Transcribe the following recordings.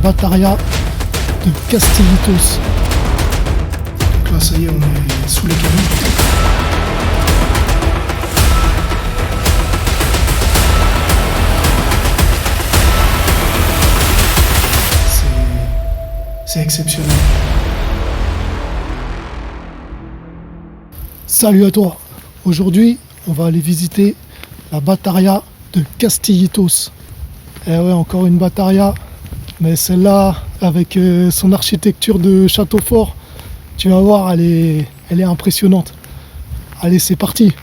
Battaria de Castellitos. Donc là, ça y est, on est sous les canons. C'est exceptionnel. Salut à toi. Aujourd'hui, on va aller visiter la Battaria de Castellitos. Et ouais, encore une Battaria, mais celle-là avec son architecture de château fort, tu vas voir, elle est impressionnante. Allez, c'est parti.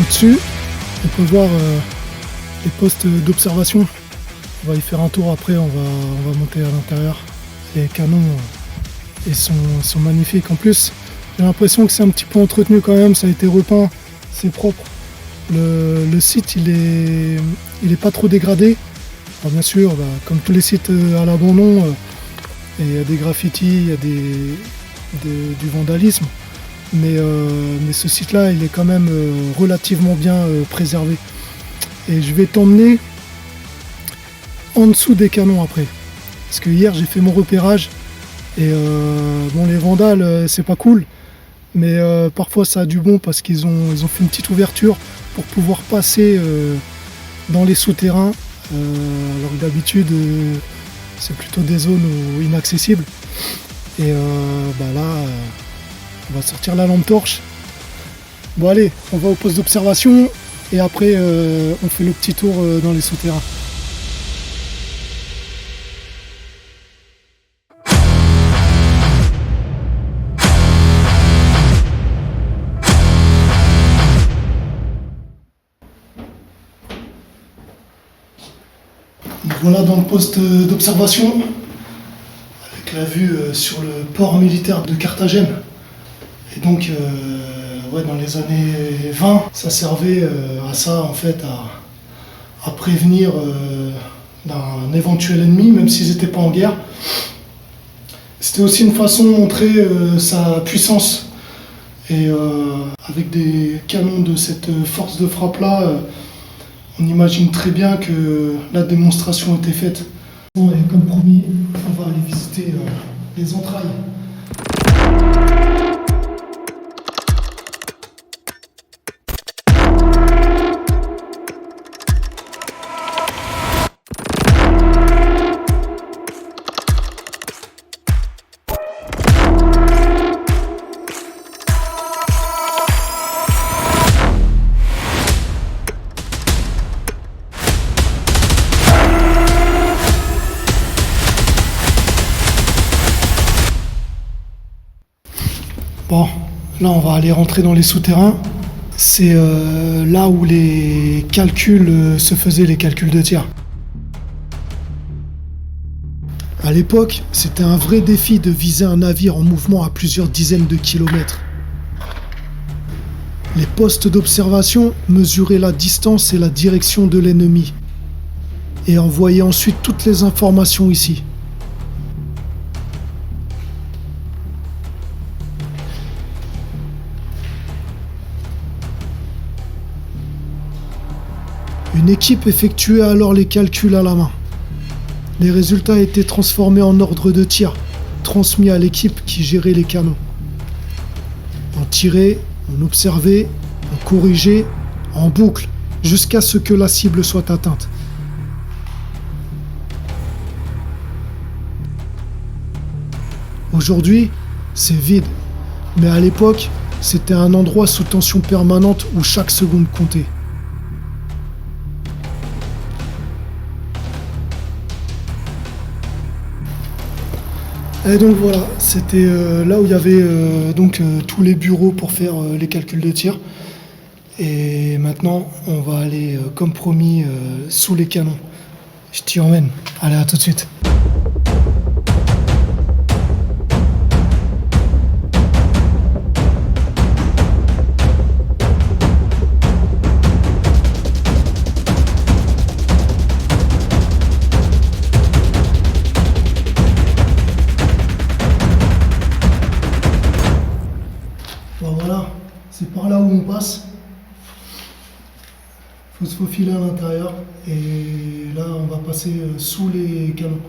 Au-dessus, on peut voir les postes d'observation. On va y faire un tour après, on va monter à l'intérieur. Les canons ils sont magnifiques. En plus, j'ai l'impression que c'est un petit peu entretenu quand même, ça a été repeint, c'est propre. Le site, il est pas trop dégradé. Alors, bien sûr, comme tous les sites à l'abandon, il y a des graffitis, il y a du vandalisme. Mais ce site-là, il est quand même relativement bien préservé. Et je vais t'emmener en dessous des canons après. Parce que hier, j'ai fait mon repérage. Et bon, les vandales, c'est pas cool. Mais parfois, ça a du bon parce qu'ils ont fait une petite ouverture pour pouvoir passer dans les souterrains. Alors que d'habitude, c'est plutôt des zones inaccessibles. Et là... on va sortir la lampe torche. Bon allez, on va au poste d'observation et après on fait le petit tour dans les souterrains. Donc voilà dans le poste d'observation avec la vue sur le port militaire de Carthagène. Et donc, dans les années 20, ça servait à ça, en fait, à prévenir d'un éventuel ennemi, même s'ils n'étaient pas en guerre. C'était aussi une façon de montrer sa puissance. Et avec des canons de cette force de frappe-là, on imagine très bien que la démonstration était faite. Bon, et comme promis, on va aller visiter les entrailles. Bon, là on va aller rentrer dans les souterrains. C'est là où les calculs se faisaient, les calculs de tir. À l'époque, c'était un vrai défi de viser un navire en mouvement à plusieurs dizaines de kilomètres. Les postes d'observation mesuraient la distance et la direction de l'ennemi et envoyaient ensuite toutes les informations ici. Une équipe effectuait alors les calculs à la main. Les résultats étaient transformés en ordre de tir, transmis à l'équipe qui gérait les canons. On tirait, on observait, on corrigeait, en boucle, jusqu'à ce que la cible soit atteinte. Aujourd'hui, c'est vide, mais à l'époque, c'était un endroit sous tension permanente où chaque seconde comptait. Et donc voilà, c'était là où il y avait tous les bureaux pour faire les calculs de tir. Et maintenant, on va aller, comme promis, sous les canons. Je t'y emmène. Allez, à tout de suite. Bon voilà, c'est par là où on passe. Faut se faufiler à l'intérieur et là on va passer sous les canons.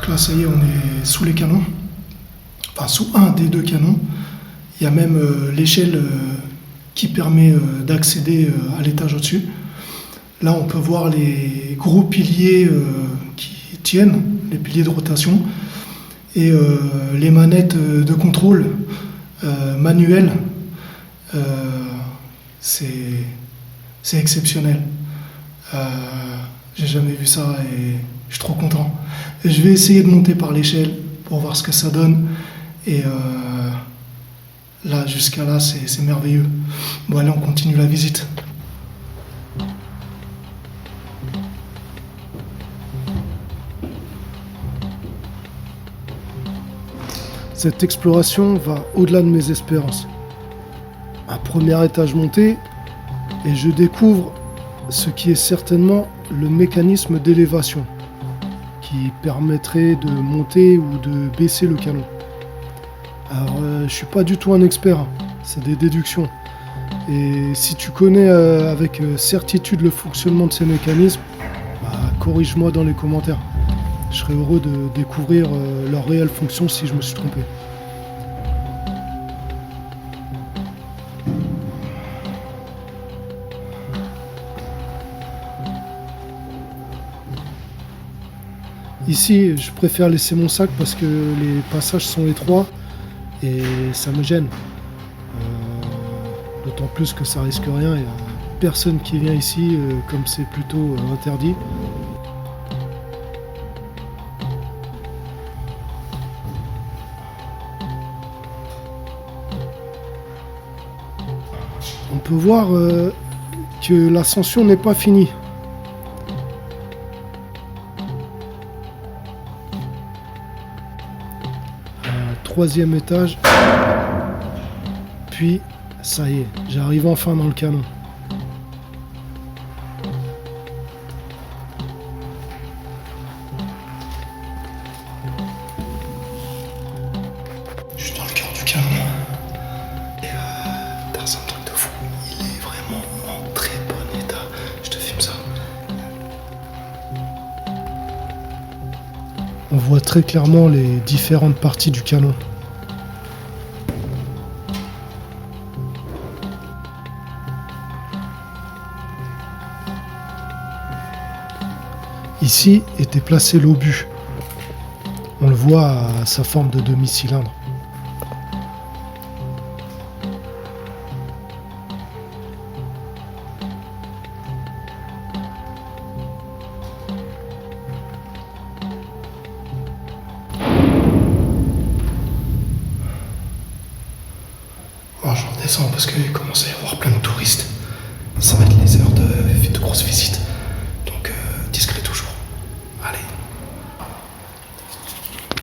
Là, ça y est, on est sous les canons, enfin sous un des deux canons. Il y a même l'échelle qui permet d'accéder à l'étage au-dessus. Là, on peut voir les gros piliers qui tiennent, les piliers de rotation, et les manettes de contrôle manuelles. C'est exceptionnel. J'ai jamais vu ça et je suis trop content. Et je vais essayer de monter par l'échelle pour voir ce que ça donne. Et là, jusqu'à là, c'est merveilleux. Bon, allez, on continue la visite. Cette exploration va au-delà de mes espérances. Un premier étage monté, et je découvre ce qui est certainement le mécanisme d'élévation qui permettrait de monter ou de baisser le canon. Alors, je suis pas du tout un expert, hein. C'est des déductions. Et si tu connais avec certitude le fonctionnement de ces mécanismes, corrige-moi dans les commentaires. Je serais heureux de découvrir leur réelle fonction si je me suis trompé. Ici, je préfère laisser mon sac parce que les passages sont étroits et ça me gêne. D'autant plus que ça risque rien, il n'y a personne qui vient ici comme c'est plutôt interdit. On peut voir que l'ascension n'est pas finie. Troisième étage, puis ça y est, j'arrive enfin dans le canon. Je suis dans le cœur du canon et t'as un truc de fou, il est vraiment en très bon état, je te filme ça. On voit très clairement les différentes parties du canon. Ici était placé l'obus. On le voit à sa forme de demi-cylindre. Oh, je redescends parce qu'il commence à y avoir